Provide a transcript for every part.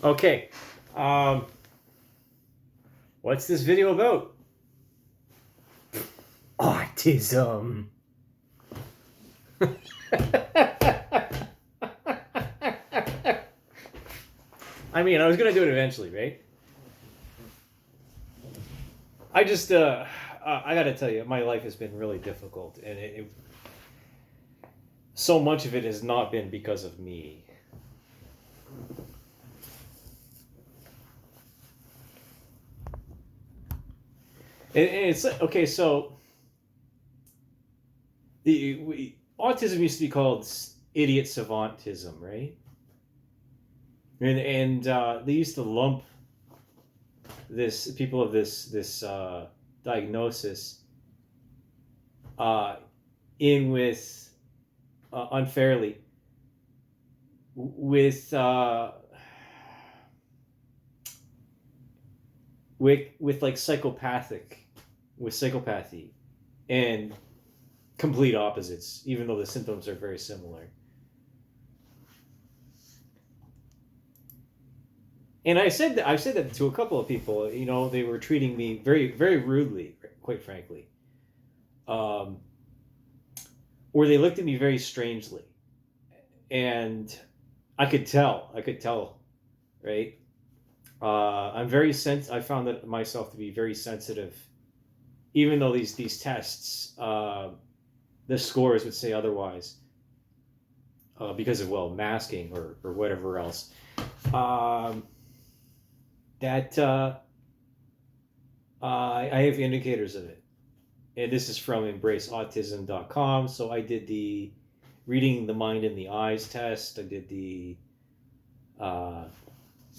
Okay. Um, what's this video about? Autism. I mean, I was gonna do it eventually, right? I just, I gotta tell you, my life has been really difficult, and so much of it has not been because of me. And it's okay. So autism used to be called idiot savantism, right? And they used to lump this people of this diagnosis in with unfairly with like psychopathy and complete opposites, even though the symptoms are very similar. And I've said that to a couple of people. You know, they were treating me very, very rudely, quite frankly, or they looked at me very strangely, and I could tell, right? I'm very I found that myself to be very sensitive, even though these tests, the scores would say otherwise, because of masking or whatever else. That I have indicators of it, and this is from embraceautism.com. So I did the reading the mind in the eyes test. I did the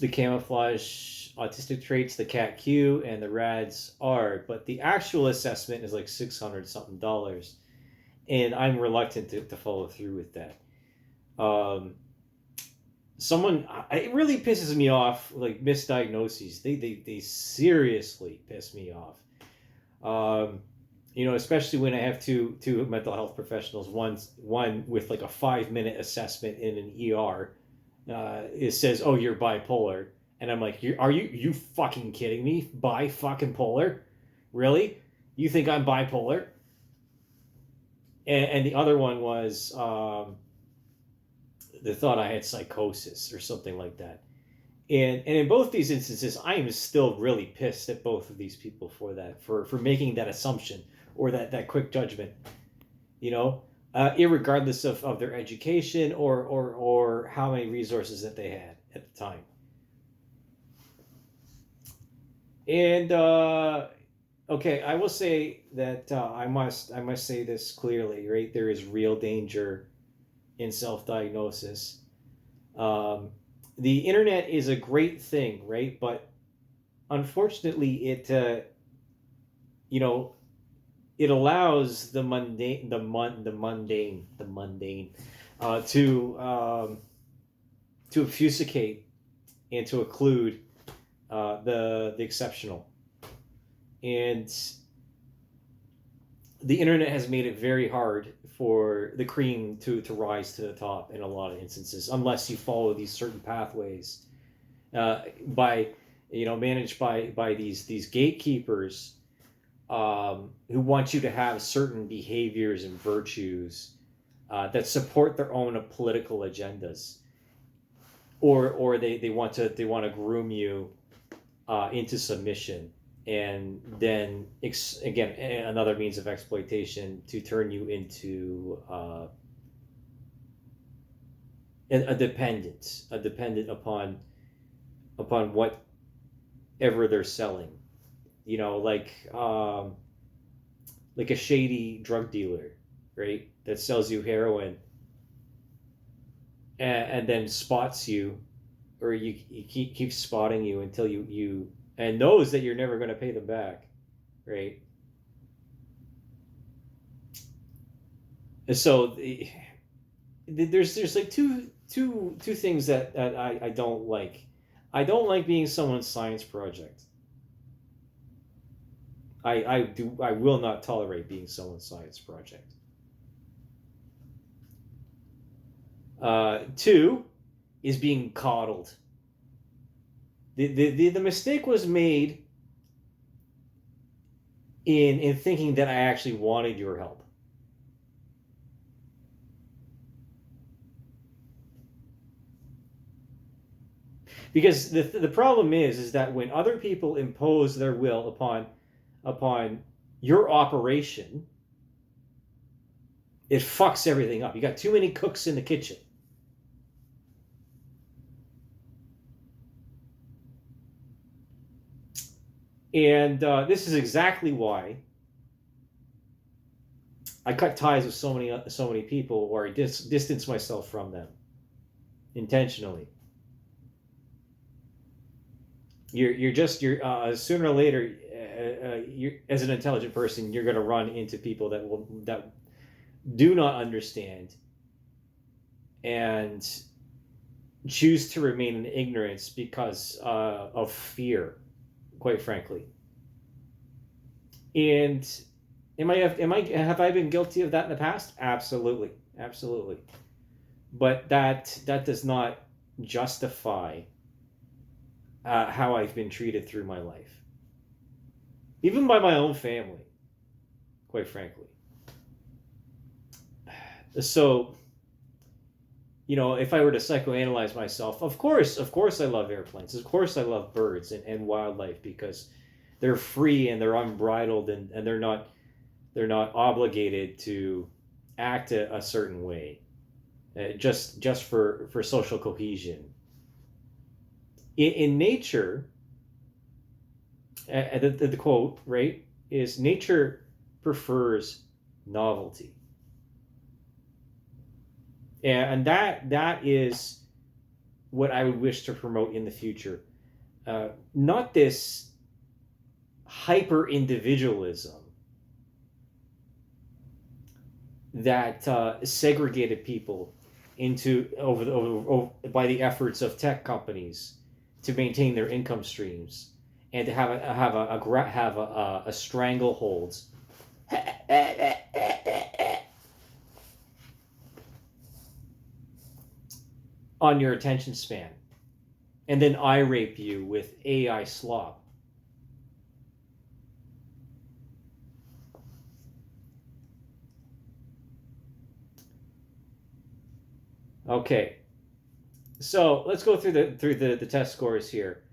camouflage autistic traits, the CAT-Q, and the RAADS-R. But the actual assessment is like $600 something, and I'm reluctant to follow through with that. It really pisses me off, like misdiagnoses. They seriously piss me off. Especially when I have two mental health professionals. One with like a 5-minute assessment in an ER. It says, "Oh, you're bipolar," and I'm like, "Are you fucking kidding me? Fucking polar? Really? You think I'm bipolar?" And the other one was they thought I had psychosis or something like that. And in both these instances, I am still really pissed at both of these people for that, for making that assumption or that quick judgment, irregardless of their education or how many resources that they had at the time. And okay, I will say that I must say this clearly, right? There is real danger in self-diagnosis. The internet is a great thing, right? But unfortunately, it it allows the mundane to obfuscate and to occlude the exceptional. And the internet has made it very hard for the cream to rise to the top in a lot of instances, unless you follow these certain pathways managed by these gatekeepers who want you to have certain behaviors and virtues that support their own political agendas, or they want to groom you into submission. And then, again, another means of exploitation to turn you into a dependent upon whatever they're selling. Like a shady drug dealer, right? That sells you heroin and then spots you, or you keep spotting you until you and knows that you're never going to pay them back, right? And so there's like two things that I don't like. I don't like being someone's science project. I will not tolerate being someone's science project. Two is being coddled. The mistake was made in thinking that I actually wanted your help. Because the problem is that when other people impose their will upon your operation, it fucks everything up. You got too many cooks in the kitchen. And this is exactly why I cut ties with so many people, or I distance myself from them intentionally. You're sooner or later, you as an intelligent person, you're going to run into people that do not understand and choose to remain in ignorance because of fear, quite frankly. And have I been guilty of that in the past? Absolutely, absolutely. But that does not justify how I've been treated through my life, even by my own family, quite frankly. So, if I were to psychoanalyze myself, of course I love airplanes. Of course I love birds and wildlife, because they're free and they're unbridled, and they're not obligated to act a certain way, just for social cohesion. In nature, the quote, right, is nature prefers novelty. And that is what I would wish to promote in the future. Not this hyper individualism that segregated people into over by the efforts of tech companies to maintain their income streams, and to have a stranglehold on your attention span, and then I rape you with AI slop. Okay, so let's go through the test scores here.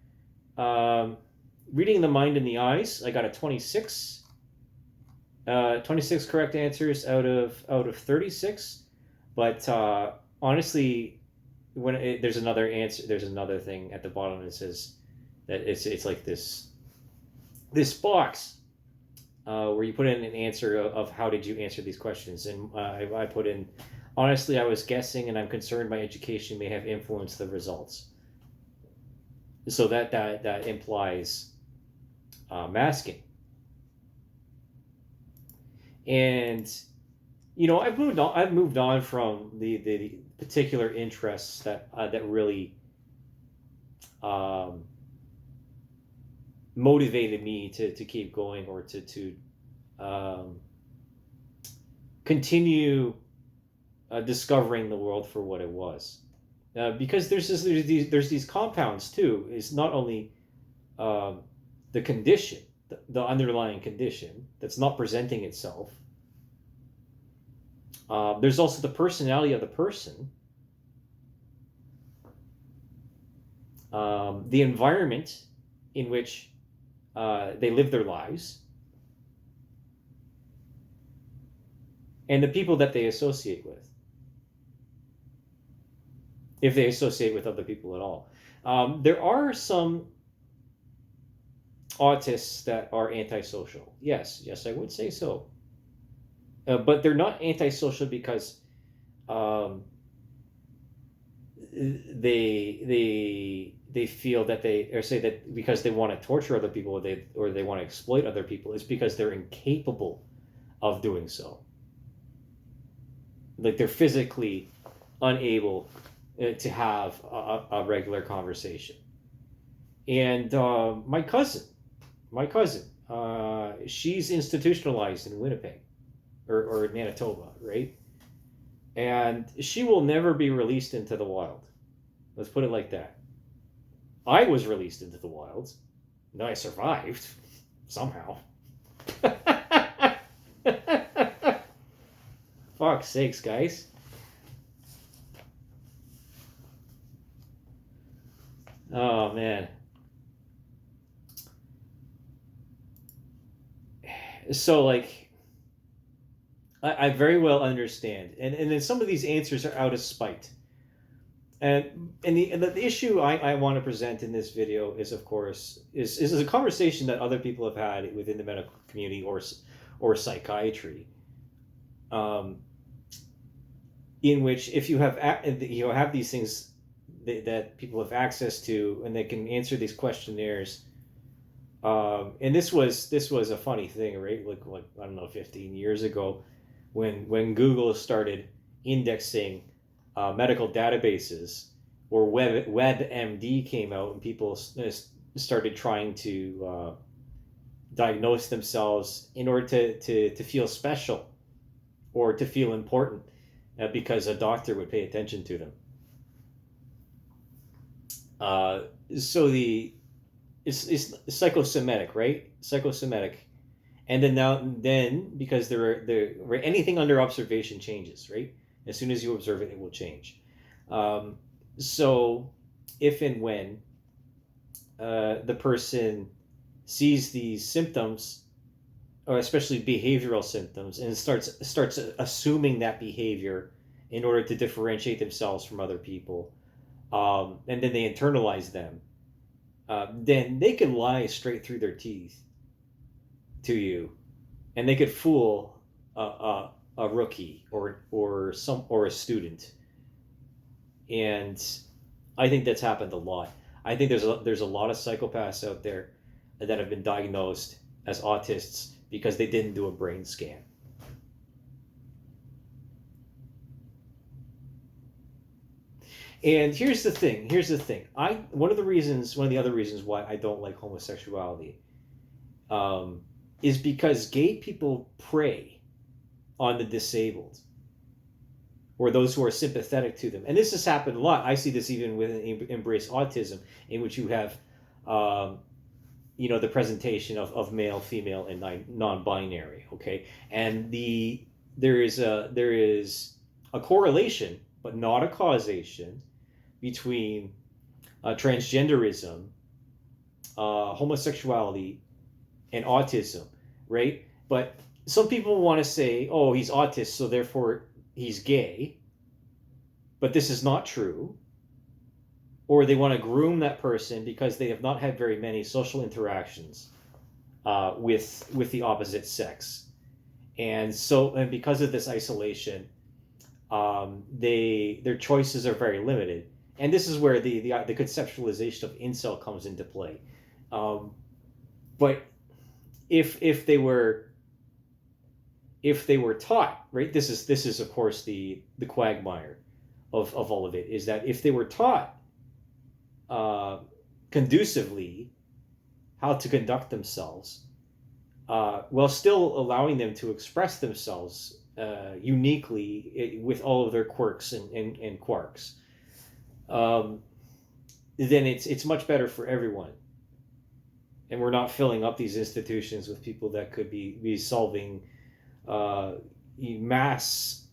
Reading the mind and the eyes, I got a 26. 26 correct answers out of 36. But honestly, there's another answer, there's another thing at the bottom that says that it's like this box where you put in an answer of how did you answer these questions, and I put in, honestly, I was guessing, and I'm concerned my education may have influenced the results. So that implies masking. And I've moved on from the particular interests that really motivated me to keep going, or to continue discovering the world for what it was. Because there's these compounds too. It's not only the condition, the underlying condition that's not presenting itself. There's also the personality of the person, the environment in which they live their lives, and the people that they associate with, if they associate with other people at all. There are some autists that are antisocial. Yes, I would say so. But they're not antisocial because they feel that or say that because they want to torture other people, or they want to exploit other people. It's because they're incapable of doing so. Like, they're physically unable to have a regular conversation. And my cousin, she's institutionalized in Winnipeg, or Manitoba, right? And she will never be released into the wild. Let's put it like that. I was released into the wilds. And I survived somehow. Fuck's sakes, guys. Oh, man. So, like, I very well understand. And then some of these answers are out of spite. And the issue I want to present in this video is, of course, is a conversation that other people have had within the medical community or psychiatry, in which if you have these things that people have access to and they can answer these questionnaires. And this was a funny thing, right? Like I don't know, 15 years ago, when Google started indexing medical databases, or WebMD came out, and people started trying to diagnose themselves in order to feel special or to feel important, because a doctor would pay attention to them. So it's psychosomatic, right? Psychosomatic. And then because there anything under observation changes, right? As soon as you observe it, it will change. So if and when the person sees these symptoms, or especially behavioral symptoms, and starts assuming that behavior in order to differentiate themselves from other people, and then they internalize them, then they could lie straight through their teeth to you, and they could fool a rookie or a student. And I think that's happened a lot. I think there's a lot of psychopaths out there that have been diagnosed as autists because they didn't do a brain scan. And here's the thing. One of the other reasons why I don't like homosexuality, is because gay people prey on the disabled, or those who are sympathetic to them. And this has happened a lot. I see this even with Embrace Autism, in which you have, the presentation of male, female, and non-binary. Okay, and there is a correlation, but not a causation, between transgenderism, homosexuality, and autism, right? But some people want to say, oh, he's autist, so therefore he's gay. But this is not true. Or they want to groom that person because they have not had very many social interactions with the opposite sex. And because of this isolation, their choices are very limited. And this is where the conceptualization of incel comes into play. But if they were taught, right, this is of course the quagmire of all of it, is that if they were taught conducively how to conduct themselves, while still allowing them to express themselves uniquely with all of their quirks and quarks, then it's much better for everyone. And we're not filling up these institutions with people that could be solving mass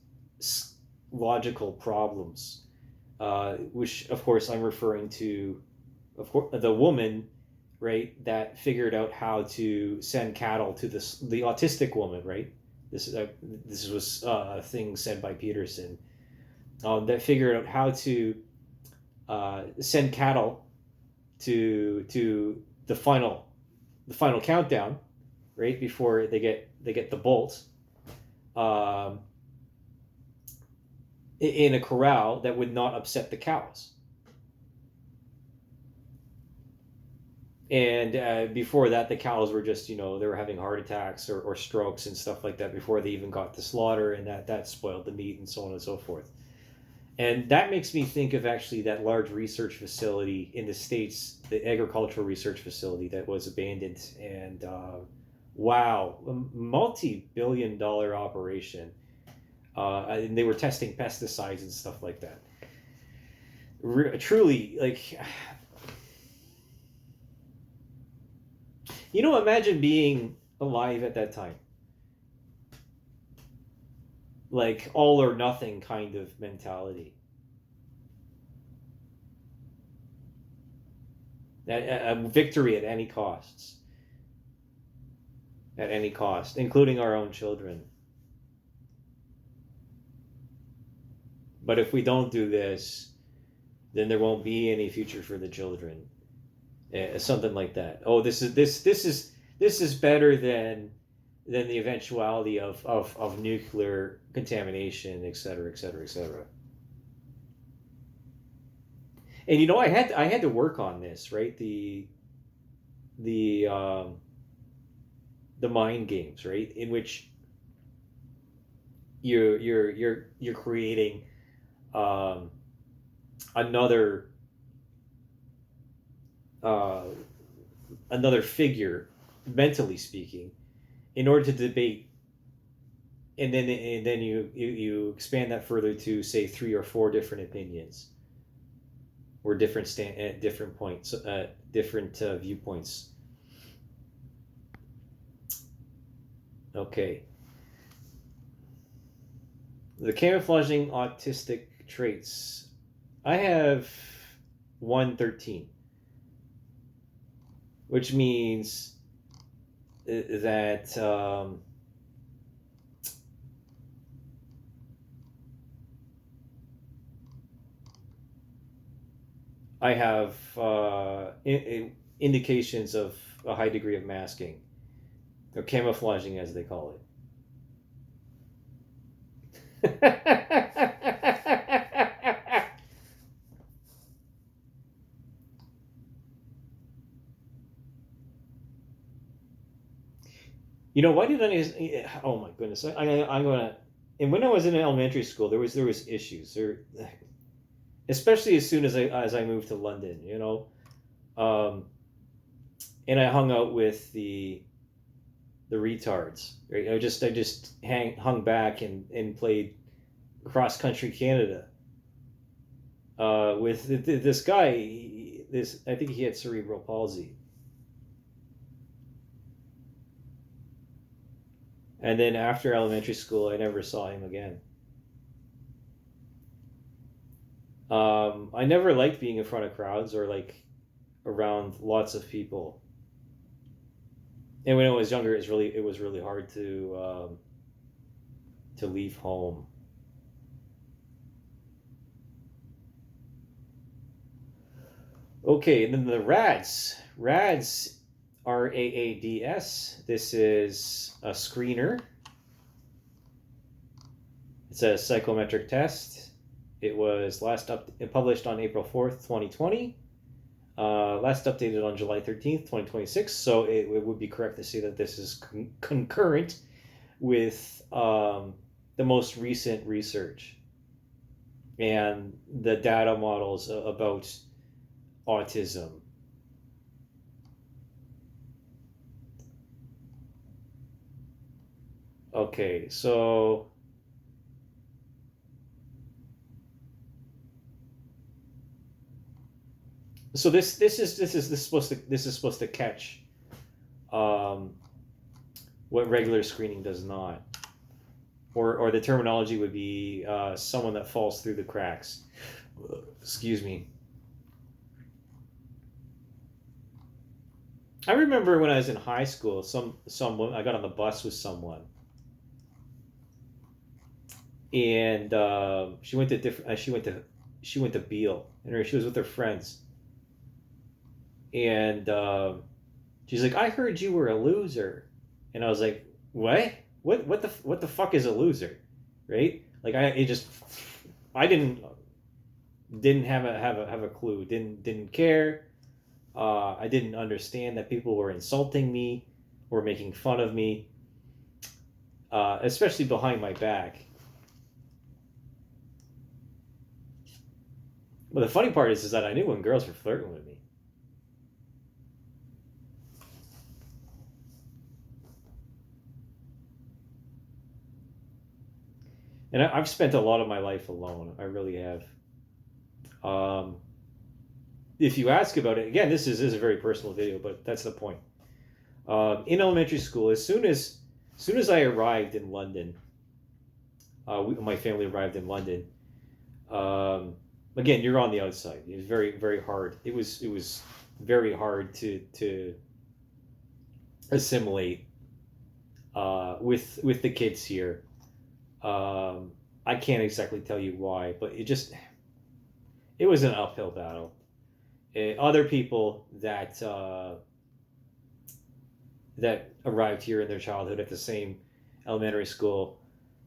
logical problems, which of course I'm referring to, of course, the woman, right, that figured out how to send cattle to the autistic woman, right? This was a thing said by Peterson, that figured out how to send cattle to the final countdown, right, before they get the bolt, in a corral that would not upset the cows. And before that, the cows were just, they were having heart attacks or strokes and stuff like that before they even got to slaughter, and that spoiled the meat and so on and so forth. And that makes me think of actually that large research facility in the States, the agricultural research facility that was abandoned. And wow, a multi-billion-dollar operation. And they were testing pesticides and stuff like that. Truly, like, Imagine being alive at that time. Like all or nothing kind of mentality. A victory at any costs. At any cost, including our own children. But if we don't do this, then there won't be any future for the children. Something like that. Oh, this is better than the eventuality of nuclear contamination, et cetera, et cetera, et cetera. And I had to work on this, right? The the mind games, right? In which you're creating another uh, another figure, mentally speaking, in order to debate, and then you expand that further to say 3 or 4 different opinions or different points, different viewpoints. Okay. The camouflaging autistic traits. I have 113, which means that I have indications of a high degree of masking, or camouflaging, as they call it. Why did I? Oh my goodness! I'm gonna. And when I was in elementary school, there was issues there, especially as soon as I moved to London. Um, and I hung out with the retards. Right? I just hung back and played cross country Canada with this guy. I think he had cerebral palsy. And then after elementary school, I never saw him again. I never liked being in front of crowds or like around lots of people. And when I was younger, it was really hard to leave home. Okay, and then the RAADS, RAADS. This is a screener. It's a psychometric test. It was published on April 4th, 2020. Last updated on July 13th, 2026. So it would be correct to say that this is concurrent with the most recent research and the data models about autism. Okay, so this is supposed to catch what regular screening does not, or the terminology would be someone that falls through the cracks. Excuse me. I remember when I was in high school, someone I got on the bus with someone, and she went to Beale, and she was with her friends, and she's like, "I heard you were a loser," and I was like, "What? What the fuck is a loser?" Right? Like I didn't have a clue. Didn't care. I didn't understand that people were insulting me or making fun of me, especially behind my back. But the funny part is that I knew when girls were flirting with me. And I've spent a lot of my life alone. I really have. If you ask about it, again, this is a very personal video, but that's the point. In elementary school, as soon as I arrived in London, my family arrived in London. Um, Again, you're on the outside. It was very, very hard. It was very hard to assimilate with the kids here. I can't exactly tell you why, but it was an uphill battle. Other people that arrived here in their childhood at the same elementary school,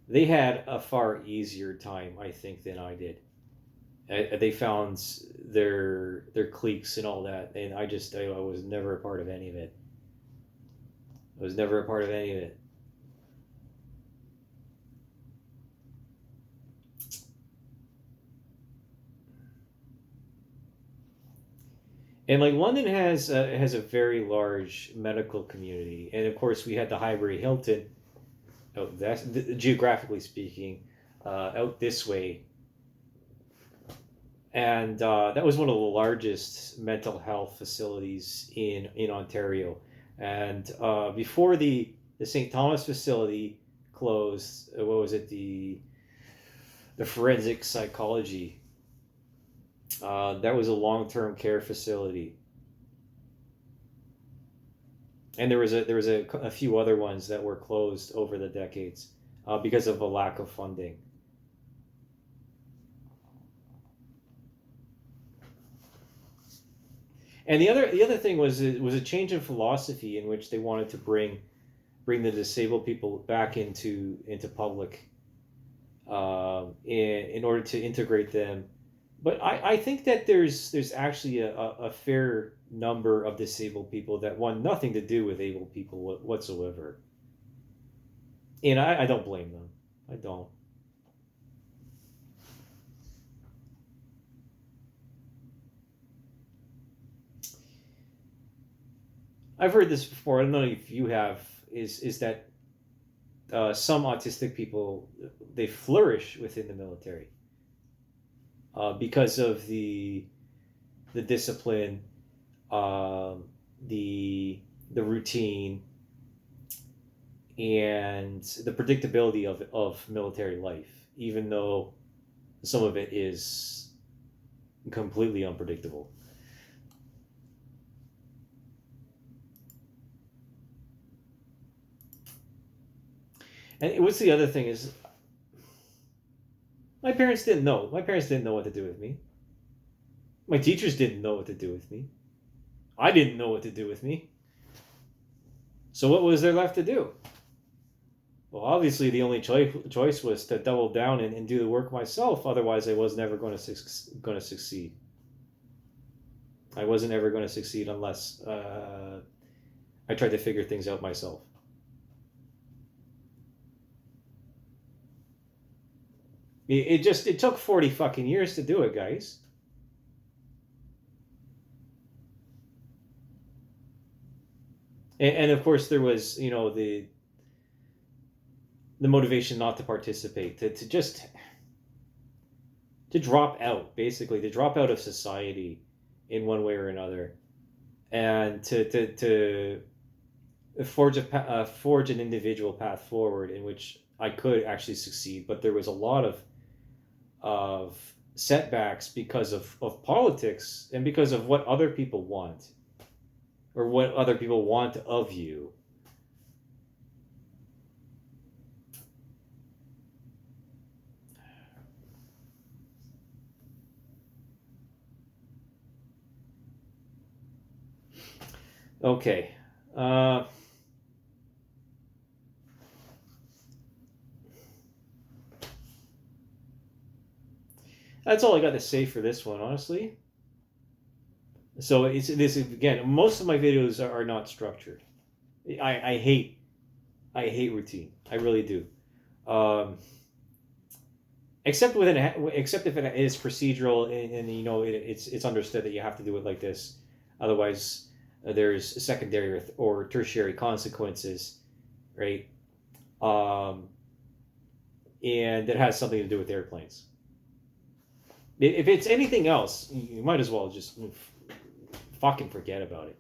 they had a far easier time, I think, than I did. They found their cliques and all that, and I was never a part of any of it. I was never a part of any of it. And like London has a very large medical community, and of course we had the Highbury Hilton. Oh, that's geographically speaking, out this way, and that was one of the largest mental health facilities in Ontario. And before the St. Thomas facility closed, what was it, the forensic psychology? That was a long term care facility, and there was a few other ones that were closed over the decades because of a lack of funding. And the other thing was it was a change in philosophy in which they wanted to bring the disabled people back into public in order to integrate them. But I think that there's actually a fair number of disabled people that want nothing to do with able people whatsoever, and I don't blame them. I don't. I've heard this before. I don't know if you have. Is that some autistic people, they flourish within the military because of the discipline, um, the routine, and the predictability of military life, even though some of it is completely unpredictable. And what's the other thing is, my parents didn't know. My parents didn't know what to do with me. My teachers didn't know what to do with me. I didn't know what to do with me. So what was there left to do? Well, obviously the only choice was to double down and do the work myself. Otherwise, I was never going to succeed. I wasn't ever going to succeed unless I tried to figure things out myself. It took 40 fucking years to do it, guys. And of course there was, the motivation not to participate, to just to drop out, basically to drop out of society in one way or another, and to forge an individual path forward in which I could actually succeed. But there was a lot of setbacks because of politics and because of what other people want, or what other people want of you. Okay. Uh, that's all I got to say for this one, honestly. So it's this again. Most of my videos are not structured. I hate routine. I really do. Um, except if it is procedural, and it's understood that you have to do it like this. Otherwise, there's secondary or tertiary consequences, right? Um, and it has something to do with airplanes. If it's anything else, you might as well just fucking forget about it.